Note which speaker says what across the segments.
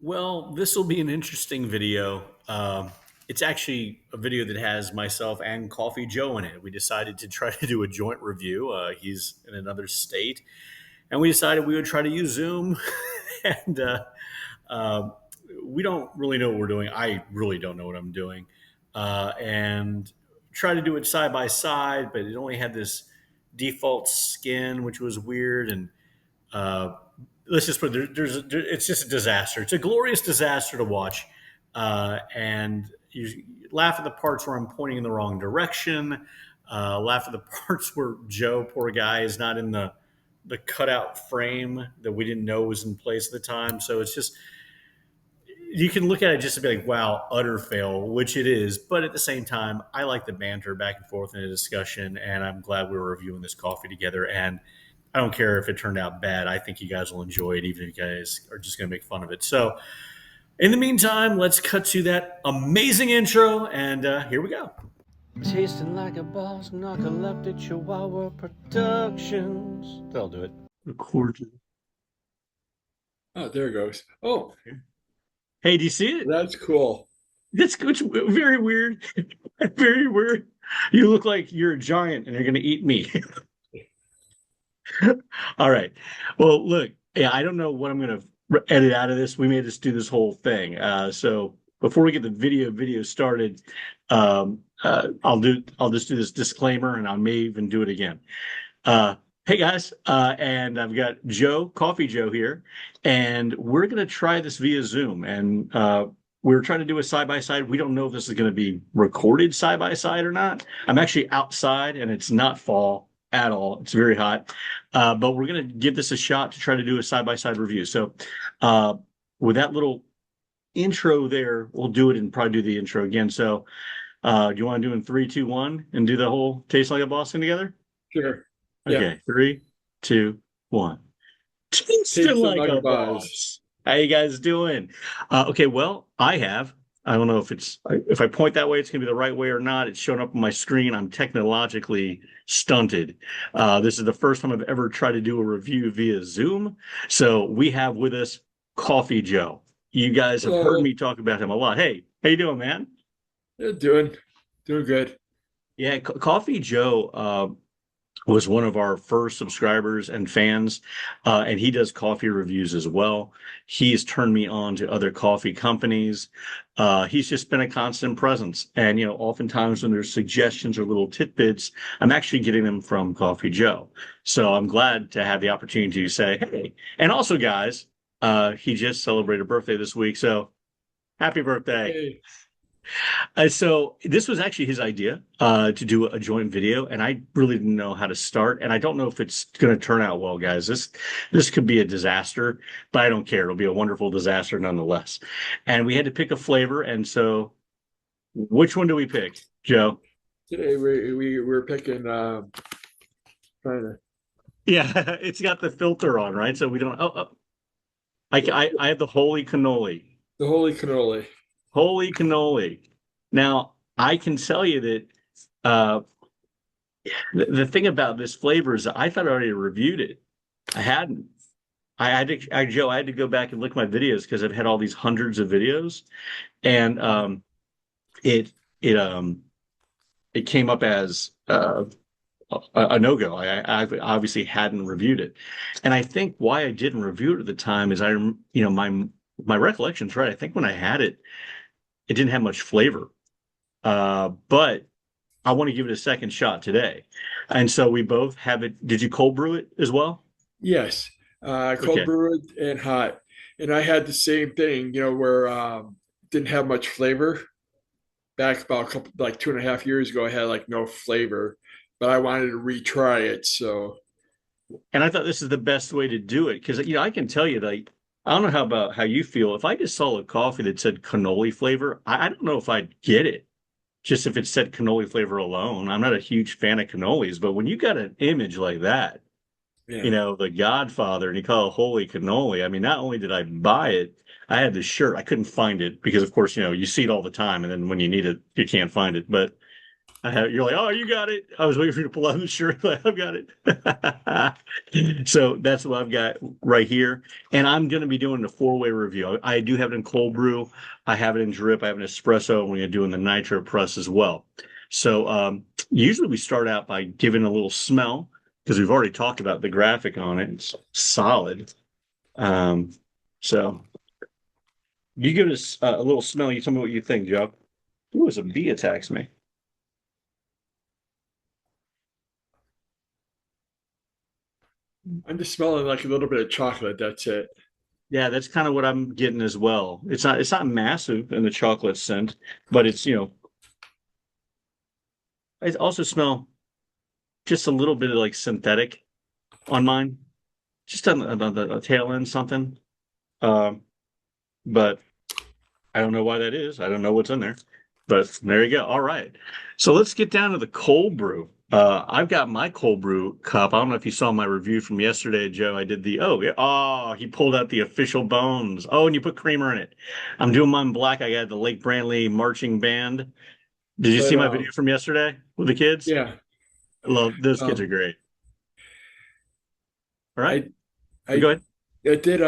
Speaker 1: Well, this will be an interesting video. It's actually a video that has myself and Coffee Joe in it. We decided to try to do a joint review. He's in another state, and we decided we would try to use Zoom. and uh, we don't really know what we're doing. I really don't know what I'm doing, and try to do it side by side. But it only had this default skin, which was weird, and uh, let's just put it, it's just a disaster. It's a glorious disaster to watch, and you laugh at the parts where I'm pointing in the wrong direction. Laugh at the parts where Joe, poor guy, is not in the cutout frame that we didn't know was in place at the time. So it's just you can look at it just to be like, wow, utter fail, which it is. But at the same time, I like the banter back and forth in a discussion, and I'm glad we were reviewing this coffee together. And I don't care if it turned out bad. I think you guys will enjoy it, even if you guys are just going to make fun of it. So, in the meantime, let's cut to that amazing intro, and here we go.
Speaker 2: Tasting like a boss, narcoleptic Chihuahua Productions. They'll do it.
Speaker 1: Recorded.
Speaker 3: Oh, there it goes. Oh,
Speaker 1: Hey, do you see it?
Speaker 3: that's cool.
Speaker 1: It's very weird. Very weird. You look like you're a giant and you're going to eat me. All right. Well, look, yeah, I don't know what I'm going to edit out of this. We may just do this whole thing. So before we get the video started, I'll just do this disclaimer, and I may even do it again. Hey guys, and I've got Coffee Joe here, and we're going to try this via Zoom. And we're trying to do a side by side. We don't know if this is going to be recorded side by side or not. I'm actually outside, and it's not fall at all. It's very hot, but we're going to give this a shot to try to do a side by side review. So, with that little intro there, we'll do it and probably do the intro again. So, do you want to do in 3, 2, 1 and do the whole Taste Like a Boss thing together?
Speaker 3: Sure.
Speaker 1: Okay,
Speaker 3: Yeah.
Speaker 1: 3, 2, 1. Tasting like a boss. How you guys doing? Okay, well, I don't know if I point that way, it's gonna be the right way or not. It's showing up on my screen. I'm technologically stunted. This is the first time I've ever tried to do a review via Zoom. So we have with us Coffee Joe. You guys have heard me talk about him a lot. Hey, how you doing, man?
Speaker 3: Yeah, doing good.
Speaker 1: Yeah, Coffee Joe was one of our first subscribers and fans, and he does coffee reviews as well. He's turned me on to other coffee companies. He's just been a constant presence. And, oftentimes when there's suggestions or little tidbits, I'm actually getting them from Coffee Joe. So I'm glad to have the opportunity to say, hey, and also, guys, he just celebrated a birthday this week. So happy birthday.
Speaker 3: Hey.
Speaker 1: So this was actually his idea to do a joint video, and I really didn't know how to start, and I don't know if it's going to turn out well, guys. This could be a disaster, but I don't care. It'll be a wonderful disaster nonetheless. And we had to pick a flavor, and so which one do we pick, Joe?
Speaker 3: Today we're picking trying to
Speaker 1: Yeah, it's got the filter on, right? So we don't. I have the Holy Cannoli.
Speaker 3: the Holy Cannoli.
Speaker 1: Holy Cannoli. Now, I can tell you that the thing about this flavor is that I thought I already reviewed it. I hadn't. Joe, I had to go back and look at my videos because I've had all these hundreds of videos, and it came up as a no-go. I obviously hadn't reviewed it, and I think why I didn't review it at the time is my recollection's right. I think when I had it, it didn't have much flavor, but I want to give it a second shot today. And so we both have it. Did you cold brew it as well?
Speaker 3: Yes. Cold brewed and hot. And I had the same thing, where didn't have much flavor. Back about 2.5 years ago, I had like no flavor, but I wanted to retry it. So,
Speaker 1: And I thought this is the best way to do it because I can tell you, like, I don't know how you feel. If I just saw a coffee that said cannoli flavor, I don't know if I'd get it. Just if it said cannoli flavor alone. I'm not a huge fan of cannolis, but when you got an image like that,
Speaker 3: yeah.
Speaker 1: the Godfather, and you call it Holy Cannoli, I mean, not only did I buy it, I had the shirt. I couldn't find it because, of course, you see it all the time, and then when you need it, you can't find it. But You're like, oh, you got it. I was waiting for you to pull out the shirt. Like, I've got it. So that's what I've got right here. And I'm going to be doing a four-way review. I do have it in cold brew. I have it in drip. I have an espresso. And we're going to do in the nitro press as well. So usually we start out by giving a little smell because we've already talked about the graphic on it. It's solid. Um, so you give us a little smell. You tell me what you think, Joe. Ooh, as a bee attacks me.
Speaker 3: I'm just smelling like a little bit of chocolate. That's it.
Speaker 1: Yeah, that's kind of what I'm getting as well. It's not massive in the chocolate scent, but it's, I also smell just a little bit of like synthetic on mine, just on the tail end something. Um, but I don't know why that is. I don't know what's in there, but there you go. All right. So let's get down to the cold brew. I've got my cold brew cup. I don't know if you saw my review from yesterday, Joe. I did oh, yeah. Oh, he pulled out the official bones. Oh, and you put creamer in it. I'm doing mine black. I got the Lake Brantley marching band. Did you see
Speaker 3: But
Speaker 1: my video from yesterday with the kids?
Speaker 3: yeah,
Speaker 1: I love those kids are
Speaker 3: um,
Speaker 1: great. All right.
Speaker 3: I
Speaker 1: Go
Speaker 3: I
Speaker 1: ahead.
Speaker 3: I did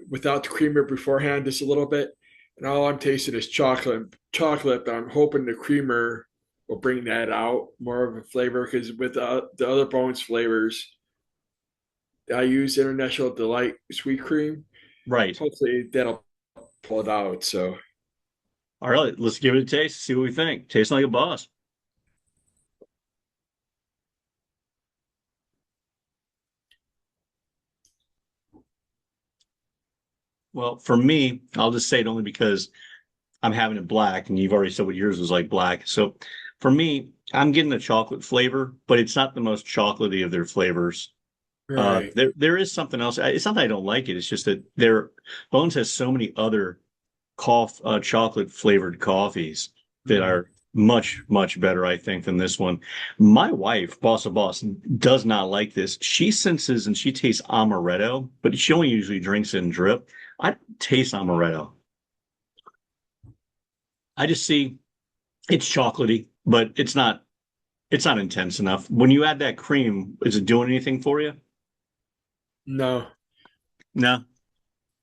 Speaker 3: without the creamer beforehand just a little bit, and all I'm tasting is chocolate. But I'm hoping the creamer will bring that out more of a flavor because with the other bones flavors, I use International Delight sweet cream.
Speaker 1: Right.
Speaker 3: Hopefully that'll pull it out. So
Speaker 1: All right. Let's give it a taste. See what we think. Tastes like a boss. Well, for me, I'll just say it only because I'm having it black, and you've already said what yours was like black. So for me, I'm getting the chocolate flavor, but it's not the most chocolatey of their flavors.
Speaker 3: right.
Speaker 1: There is something else. It's not that I don't like it. It's just that their Bones has so many other chocolate flavored coffees that
Speaker 3: Mm.
Speaker 1: are much better, I think, than this one. My wife, Boss of Boss, does not like this. She senses and she tastes amaretto, but she only usually drinks it in drip. I don't taste amaretto. I just see it's chocolatey, but it's not intense enough. When you add that cream, is it doing anything for you?
Speaker 3: No,
Speaker 1: No.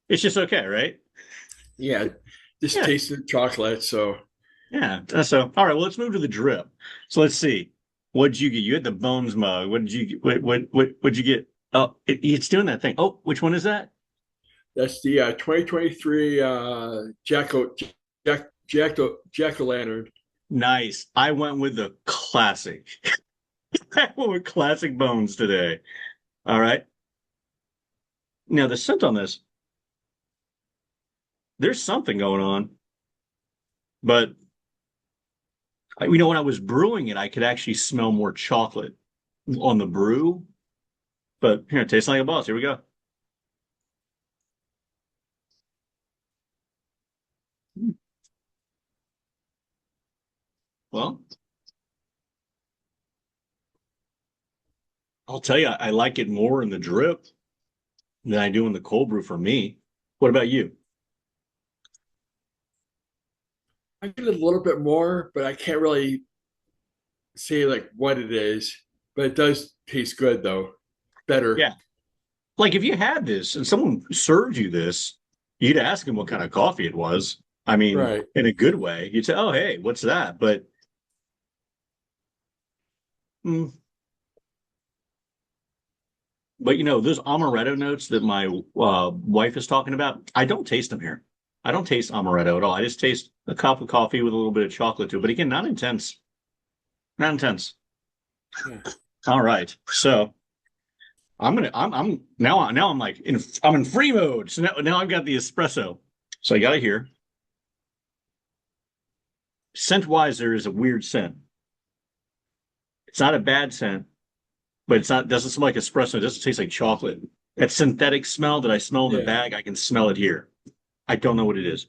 Speaker 1: It's just okay, right?
Speaker 3: yeah, just
Speaker 1: Yeah.
Speaker 3: tasting chocolate. So
Speaker 1: Yeah. So, all right, well, let's move to the drip. So let's see. What'd you get? You had the Bones mug. What did you get? What'd you get? Oh, it's doing that thing. Oh, which one is that?
Speaker 3: that's the 2023 Jack o' Lantern.
Speaker 1: Nice. I went with the classic. I went with classic Bones today. All right. Now the scent on this, there's something going on, but when I was brewing it, I could actually smell more chocolate on the brew. But here, it tastes like a boss. Here we go. Well, I'll tell you, I like it more in the drip than I do in the cold brew for me. What about you?
Speaker 3: I get a little bit more, but I can't really say like what it is. But it does taste good though, better.
Speaker 1: Yeah. Like if you had this and someone served you this, you'd ask them what kind of coffee it was. I mean,
Speaker 3: Right.
Speaker 1: in a good way. You'd say, "Oh, hey, what's that?" Mm, but those amaretto notes that my wife is talking about, I don't taste them here. I don't taste amaretto at all. I just taste a cup of coffee with a little bit of chocolate to it. But again, not intense. Not intense.
Speaker 3: Yeah.
Speaker 1: All right. So I'm now I'm like I'm in free mode. So now I've got the espresso. So I got it here. Scent wise, there is a weird scent. It's not a bad scent, but it's not doesn't smell like espresso. It doesn't taste like chocolate. That synthetic smell that I smell in the
Speaker 3: Yeah.
Speaker 1: bag, I can smell it here. I don't know what it is.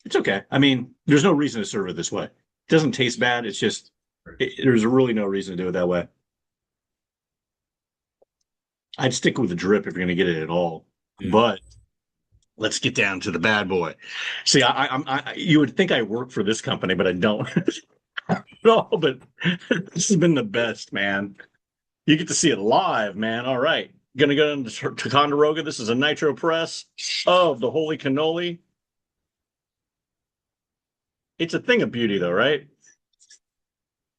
Speaker 1: It's okay. I mean, there's no reason to serve it this way. It doesn't taste bad. It's just there's really no reason to do it that way. I'd stick with the drip if you're going to get it at all.
Speaker 3: Yeah.
Speaker 1: But Let's get down to the bad boy. See, you would think I work for this company, but I don't. No, but this has been the best, man. You get to see it live, man. All right. Gonna go into Ticonderoga. This is a nitro press of the Holy Cannoli. It's a thing of beauty, though, right?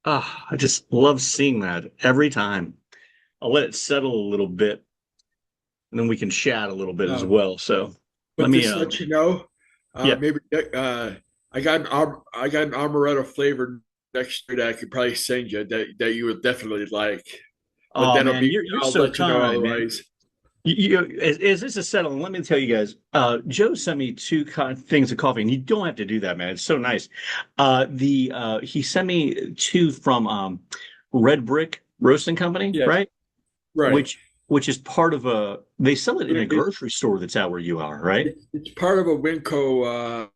Speaker 1: Ah, I just love seeing that every time. I'll let it settle a little bit, and then we can chat a little bit as
Speaker 3: Um,
Speaker 1: well. So let
Speaker 3: but
Speaker 1: me,
Speaker 3: just to let you know,
Speaker 1: yeah.
Speaker 3: maybe I got an amaretto flavor next year that I could probably send you that you would definitely like. But
Speaker 1: Oh
Speaker 3: that'll
Speaker 1: man,
Speaker 3: be
Speaker 1: you're
Speaker 3: I'll
Speaker 1: so
Speaker 3: let you know
Speaker 1: kind, man.
Speaker 3: otherwise.
Speaker 1: As this is settling, let me tell you guys. Joe sent me two things of coffee, and you don't have to do that, man. It's so nice. The He sent me two from Red Brick Roasting Company,
Speaker 3: Yes,
Speaker 1: right?
Speaker 3: right.
Speaker 1: Which is part of a. They sell it in a
Speaker 3: It,
Speaker 1: grocery store that's out where you are, right?
Speaker 3: it's part of a Winco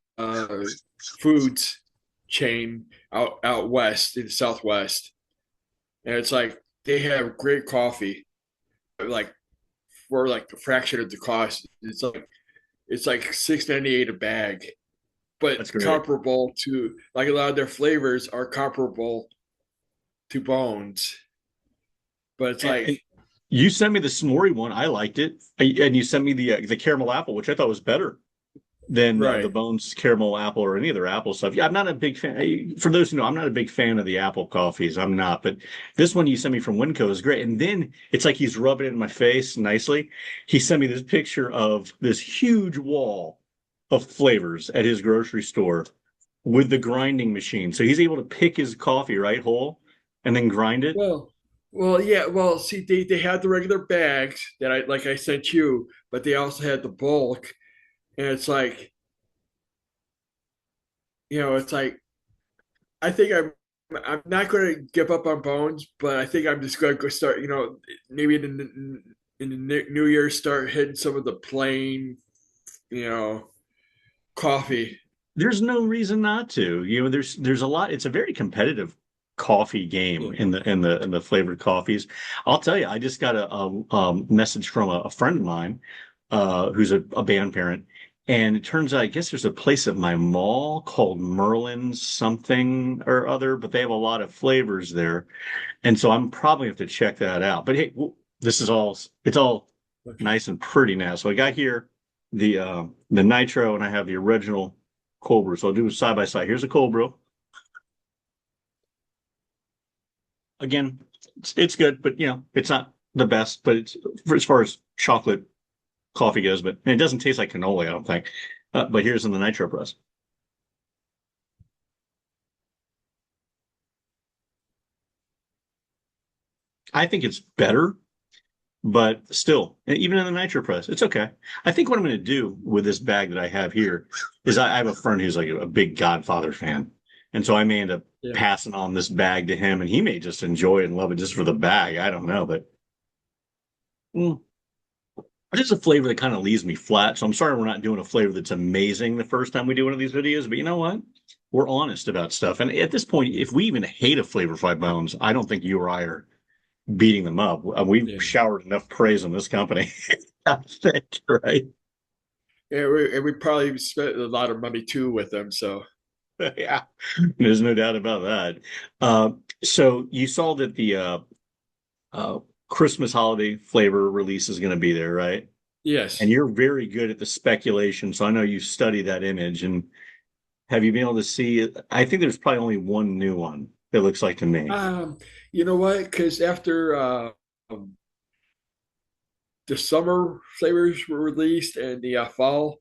Speaker 3: foods chain out west in the southwest, and it's like they have great coffee, like for like a fraction of the cost. It's like $6.98 a bag,
Speaker 1: That's
Speaker 3: but
Speaker 1: great.
Speaker 3: comparable to like a lot of their flavors are comparable to Bones, but it's
Speaker 1: And
Speaker 3: like
Speaker 1: you sent me the s'more one. I liked it, and you sent me the caramel apple, which I thought was better than the
Speaker 3: right.
Speaker 1: Bones caramel apple or any other apple stuff. Yeah, I'm not a big fan. For those who know, I'm not a big fan of the apple coffees. I'm not, but this one you sent me from Winco is great. And then it's like he's rubbing it in my face nicely. He sent me this picture of this huge wall of flavors at his grocery store with the grinding machine. So he's able to pick his coffee right whole and then grind it.
Speaker 3: Well, yeah. Well, see, they had the regular bags that I sent you, but they also had the bulk, and it's like it's like I think I'm not going to give up on Bones, but I think I'm just going to go start. Maybe in the new year start hitting some of the plain, you know, coffee.
Speaker 1: There's no reason not to. There's a lot. It's a very competitive coffee game
Speaker 3: Yeah.
Speaker 1: in the flavored coffees. I'll tell you, I just got a message from a friend of mine who's a band parent, and it turns out I guess there's a place at my mall called Merlin's something or other, but they have a lot of flavors there, and so I'm probably have to check that out. But hey, this is all it's all nice and pretty now. So I got here the nitro, and I have the original cold brew. So I'll do side by side. Here's a cold brew. Again, it's good, but it's not the best. But it's as far as chocolate coffee goes, but it doesn't taste like cannoli, I don't think. But here's in the nitro press. I think it's better, but still, even in the nitro press, it's okay. I think what I'm going to do with this bag that I have here is I have a friend who's like a big Godfather fan. And so I may end up
Speaker 3: Yeah.
Speaker 1: passing on this bag to him, and he may just enjoy it and love it just for the bag. I don't know, but mm, it's a flavor that kind of leaves me flat. So I'm sorry we're not doing a flavor that's amazing the first time we do one of these videos, but you know what? We're honest about stuff. And at this point, if we even hate a flavor five bones, I don't think you or I are beating them up. We've
Speaker 3: Yeah.
Speaker 1: showered enough praise on this company. I think, right?
Speaker 3: Yeah, we probably spent a lot of money too with them. So
Speaker 1: Yeah, there's no doubt about that. Uh, so you saw that the uh, Christmas holiday flavor release is going to be there, right? And
Speaker 3: yes.
Speaker 1: you're very good at the speculation. So I know you study that image. And have you been able to see it? I think there's probably only one new one, it looks like to me.
Speaker 3: Um, you know what? Because after the summer flavors were released and the fall,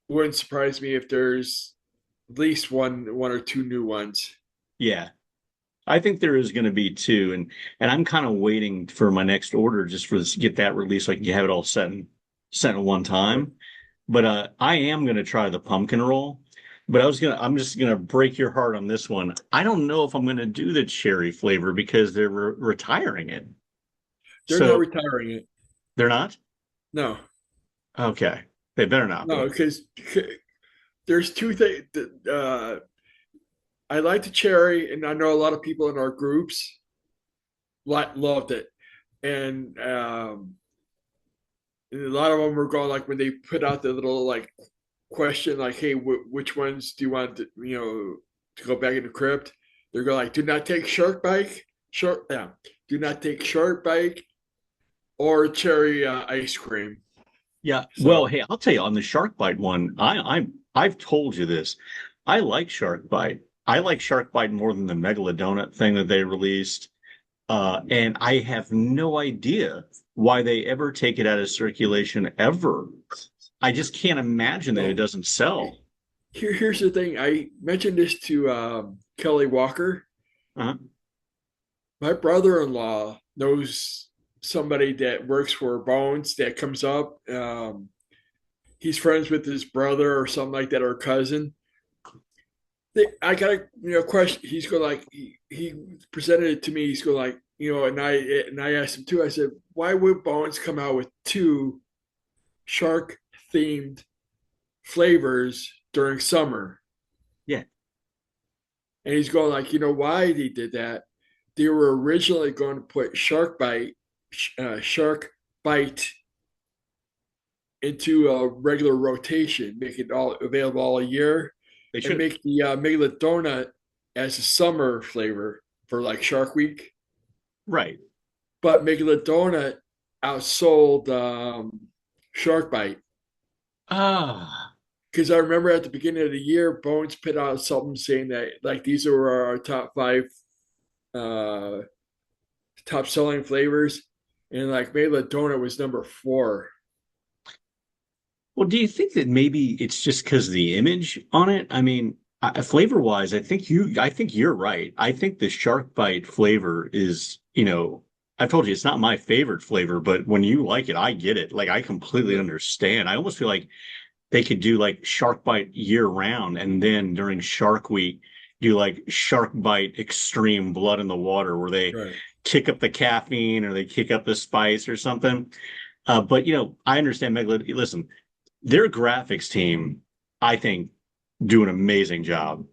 Speaker 3: it wouldn't surprise me if there's at least one or two new ones.
Speaker 1: Yeah, I think there is going to be two. And I'm kind of waiting for my next order just for this get that release so I can have it all set in one
Speaker 3: Right.
Speaker 1: time. But I am going to try the pumpkin roll. But I'm just gonna break your heart on this one. I don't know if I'm gonna do the cherry flavor because they're retiring it.
Speaker 3: They're not
Speaker 1: So
Speaker 3: retiring it.
Speaker 1: they're not?
Speaker 3: No,
Speaker 1: Okay. They better not
Speaker 3: no,
Speaker 1: be.
Speaker 3: because there's two things. I like the cherry, and I know a lot of people in our groups loved it. And and a lot of them were going like when they put out the little like question like, "Hey, which ones do you want to, to go back in the crypt?" They're going like, "Do not take do not take shark bite or cherry ice cream."
Speaker 4: Yeah. Well,
Speaker 3: So
Speaker 4: hey, I'll tell you on the shark bite one, I've told you this. I like shark bite. I like shark bite more than the megalodonut thing that they released. And I have no idea why they ever take it out of circulation ever. I just can't imagine that it
Speaker 3: well,
Speaker 4: doesn't sell.
Speaker 3: here's the thing. I mentioned this to Kelly Walker.
Speaker 4: Uh-huh.
Speaker 3: My brother-in-law knows somebody that works for Bones that comes up. He's friends with his brother or something like that, or cousin. I got a question. He's go like he presented it to me. He's go like and I asked him too. I said, why would Bones come out with two shark themed flavors during summer?
Speaker 4: Yeah.
Speaker 3: And he's going like, why they did that? They were originally going to put shark bite into a regular rotation, make it all available all year,
Speaker 4: They
Speaker 3: and
Speaker 4: should.
Speaker 3: make the megalodonut as a summer flavor for like Shark Week.
Speaker 4: Right.
Speaker 3: But megalodonut outsold Shark Bite
Speaker 4: Ah.
Speaker 3: because I remember at the beginning of the year, Bones put out something saying that like these are our top five uh, top selling flavors, and like megalodonut was number four.
Speaker 4: Well, do you think that maybe it's just because of the image on it? I mean, flavor wise, I think you're right. I think the shark bite flavor is, I've told you it's not my favorite flavor, but when you like it, I get it. Like I completely understand. I almost feel like they could do like shark bite year round, and then during Shark Week, do like shark bite extreme blood in the water, where they
Speaker 3: Right.
Speaker 4: kick up the caffeine or they kick up the spice or something. But I understand Megalod. Listen, their graphics team, I think, do an amazing job.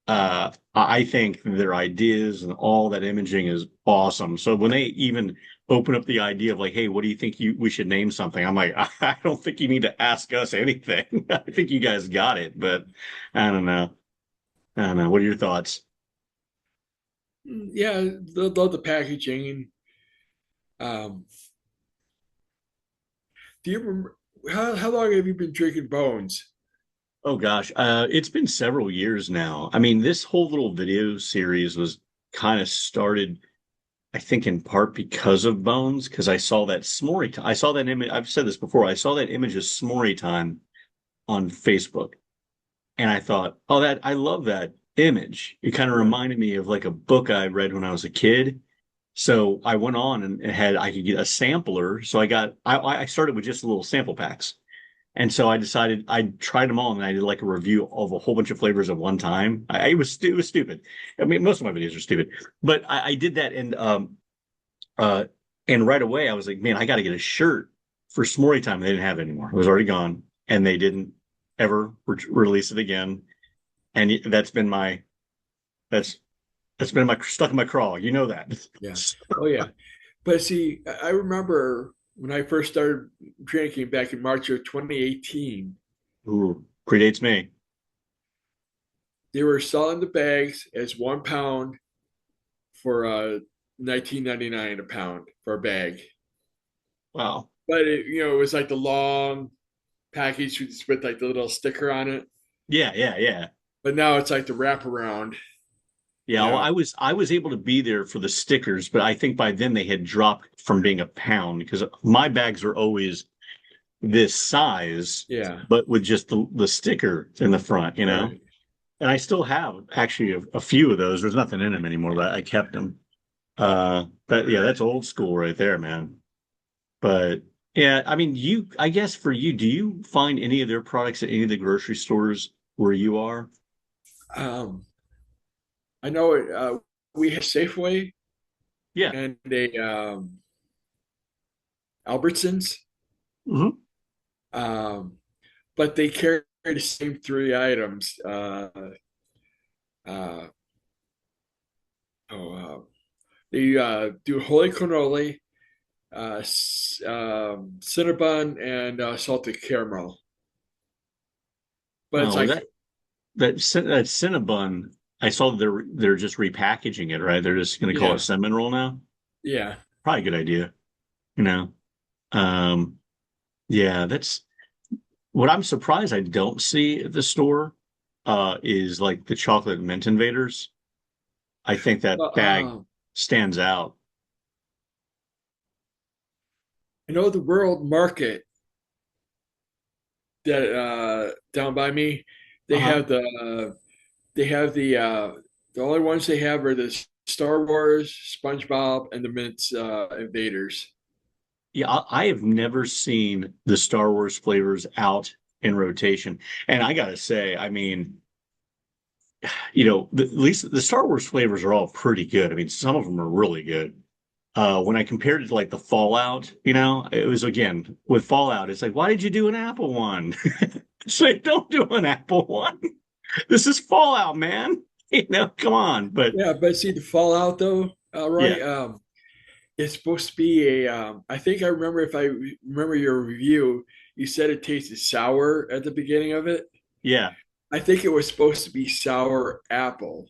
Speaker 4: I think their ideas and all that imaging is awesome. So when they even open up the idea of like, hey, what do you think we should name something? I'm like, I don't think you need to ask us anything. I think you guys got it, but I don't know. I don't know. What are your thoughts?
Speaker 3: Yeah, love the packaging. Um, do you remember how long have you been drinking Bones?
Speaker 4: Oh gosh, it's been several years now. I mean, this whole little video series was kind of started, I think, in part because of Bones, because I saw that S'more. I saw that image. I've said this before. I saw that image of S'more time on Facebook, and I thought, oh, that I love that image. It kind of
Speaker 3: Right.
Speaker 4: reminded me of like a book I read when I was a kid. So I went on and I could get a sampler. So I started with just little sample packs. And so I decided I tried them all, and I did like a review of a whole bunch of flavors at one time. It was stupid. I mean, most of my videos are stupid, but I did that, uh and right away I was like, man, I got to get a shirt for S'more time. They didn't have it anymore. It was already gone, and they didn't ever release it again. And that's that's been my stuck in my craw. You know that.
Speaker 3: Yeah. Oh yeah. But see, I remember when I first started drinking back in March of 2018,
Speaker 4: Ooh, predates me.
Speaker 3: they were selling the bags as 1 pound for 19.99 a pound for a bag.
Speaker 4: Wow.
Speaker 3: But it was like the long package with like the little sticker on it.
Speaker 4: Yeah, yeah, yeah.
Speaker 3: But now it's like the wraparound.
Speaker 4: Yeah,
Speaker 3: You
Speaker 4: well,
Speaker 3: know,
Speaker 4: I was able to be there for the stickers, but I think by then they had dropped from being a pound because my bags are always this size,
Speaker 3: yeah,
Speaker 4: but with just the sticker in the front,
Speaker 3: right.
Speaker 4: And I still have actually a few of those. There's nothing in them anymore, but I kept them. But yeah, that's old school right there, man. But yeah, I mean, I guess for you, do you find any of their products at any of the grocery stores where you are?
Speaker 3: Um, I know we have Safeway
Speaker 4: Yeah.
Speaker 3: and a Albertsons,
Speaker 4: Hmm.
Speaker 3: um, but they carry the same three items. Uh, oh, they do Holy Cannoli, Cinnabon and salted caramel. But it's
Speaker 4: Oh,
Speaker 3: like,
Speaker 4: that Cinnabon. I saw they're just repackaging it, right? They're just going to call it
Speaker 3: yeah,
Speaker 4: cinnamon roll now.
Speaker 3: yeah.
Speaker 4: Probably a good idea, you know. Um, yeah, that's what I'm surprised I don't see at the store. Is like the chocolate mint invaders. I think that
Speaker 3: Well,
Speaker 4: bag stands out.
Speaker 3: I know the World Market that down by me, they
Speaker 4: Uh-huh.
Speaker 3: have the only ones they have are the Star Wars, SpongeBob, and the Mint Invaders.
Speaker 4: Yeah, I have never seen the Star Wars flavors out in rotation. And I gotta say, I mean, at least the Star Wars flavors are all pretty good. I mean, some of them are really good. When I compared it to like the Fallout, it was again with Fallout, it's like, why did you do an Apple one? So don't do an Apple one. This is Fallout, man. Come on. But
Speaker 3: Yeah, but see the Fallout though,
Speaker 4: yeah,
Speaker 3: right? It's supposed to be a. I think I remember if I remember your review, you said it tasted sour at the beginning of it.
Speaker 4: yeah.
Speaker 3: I think it was supposed to be sour apple,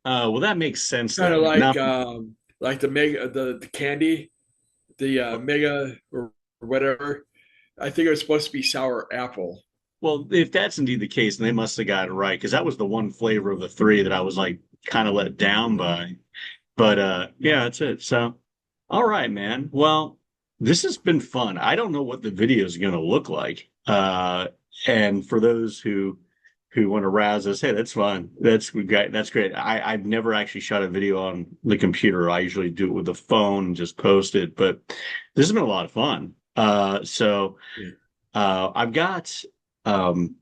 Speaker 4: Well, that makes sense
Speaker 3: kind of
Speaker 4: then. Now,
Speaker 3: like the mega the candy, the mega or whatever. I think it was supposed to be sour apple.
Speaker 4: well, if that's indeed the case, then they must have got it right because that was the one flavor of the three that I was like kind of let down by. But yeah, that's it. So, all right, man. Well, this has been fun. I don't know what the video is going to look like. And for those who want to razz us, hey, that's fine. That's great. That's great. I've never actually shot a video on the computer. I usually do it with the phone and just post it. But this has been a lot of fun.
Speaker 3: Yeah.
Speaker 4: I've got um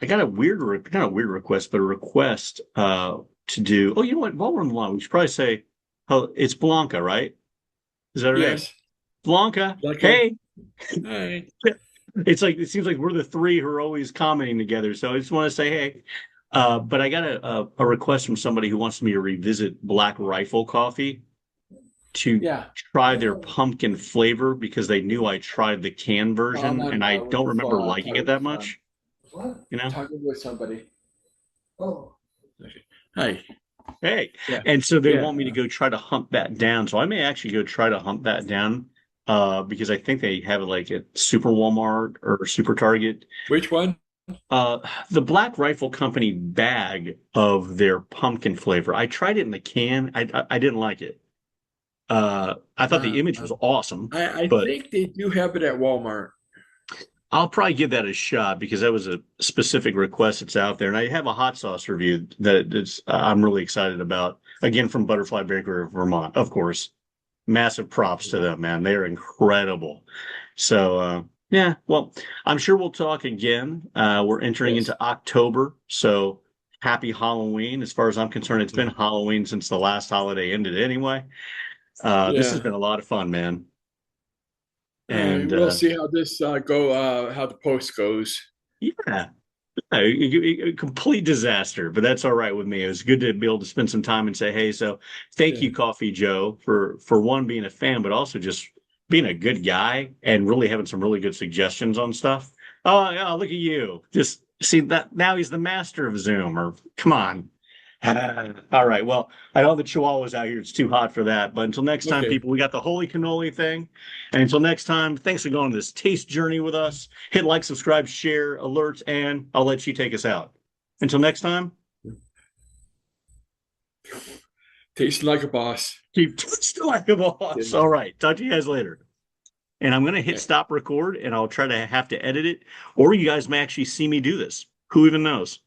Speaker 4: I got a weird not a weird request, but a request to do. Oh, you know what? While we're on the line, we should probably say, oh, it's Blanca, right? Is that her name?
Speaker 3: Yes.
Speaker 4: Blanca.
Speaker 3: Like a.
Speaker 4: Hey.
Speaker 3: All right.
Speaker 4: It's like it seems like we're the three who are always commenting together. So I just want to say, hey. But I got a request from somebody who wants me to revisit Black Rifle Coffee to
Speaker 3: Yeah.
Speaker 4: try their pumpkin flavor because they knew I tried the can
Speaker 3: I'm
Speaker 4: version
Speaker 3: on
Speaker 4: and I
Speaker 3: with
Speaker 4: don't
Speaker 3: the
Speaker 4: remember
Speaker 3: phone.
Speaker 4: liking it that much.
Speaker 3: What?
Speaker 4: You know?
Speaker 3: Talking with somebody. Oh. Okay. Hi.
Speaker 4: Hey,
Speaker 3: Yeah.
Speaker 4: and so they
Speaker 3: Yeah.
Speaker 4: want me to go try to hunt that down. So I may actually go try to hunt that down because I think they have it like at Super Walmart or Super Target.
Speaker 3: Which one?
Speaker 4: Uh, the Black Rifle Company bag of their pumpkin flavor. I tried it in the can. I didn't like it. I thought the
Speaker 3: Uh,
Speaker 4: image
Speaker 3: uh,
Speaker 4: was awesome,
Speaker 3: I
Speaker 4: but
Speaker 3: think they do have it at Walmart.
Speaker 4: I'll probably give that a shot because that was a specific request that's out there. And I have a hot sauce review I'm really excited about. Again, from Butterfly Bakery, Vermont, of course. Massive props to them, man. They are incredible. So, yeah, well, I'm sure we'll talk again. We're entering
Speaker 3: Yes.
Speaker 4: into October, so happy Halloween. As far as I'm concerned, it's been Halloween since the last holiday ended anyway. This has
Speaker 3: Yeah.
Speaker 4: been a lot of fun, man.
Speaker 3: All right.
Speaker 4: And
Speaker 3: We'll see how this go. How the post goes.
Speaker 4: yeah, a complete disaster, but that's all right with me. It was good to be able to spend some time and say, hey, so thank
Speaker 3: Yeah.
Speaker 4: you, Coffee Joe, for one being a fan, but also just being a good guy and really having some really good suggestions on stuff. Oh, yeah, look at you. Just see that now he's the master of Zoom, or come on. All right. Well, I know the Chihuahua's out here. It's too hot for that. But until next time,
Speaker 3: Okay.
Speaker 4: people, we got the Holy Cannoli thing. And until next time, thanks for going on this taste journey with us. Hit like, subscribe, share, alerts, and I'll let you take us out. Until next time,
Speaker 3: Tasting like a boss.
Speaker 4: keep tasting like a boss.
Speaker 3: Yeah.
Speaker 4: All right. Talk to you guys later. And I'm going to hit
Speaker 3: Okay.
Speaker 4: stop record and I'll try to have to edit it. Or you guys may actually see me do this. Who even knows?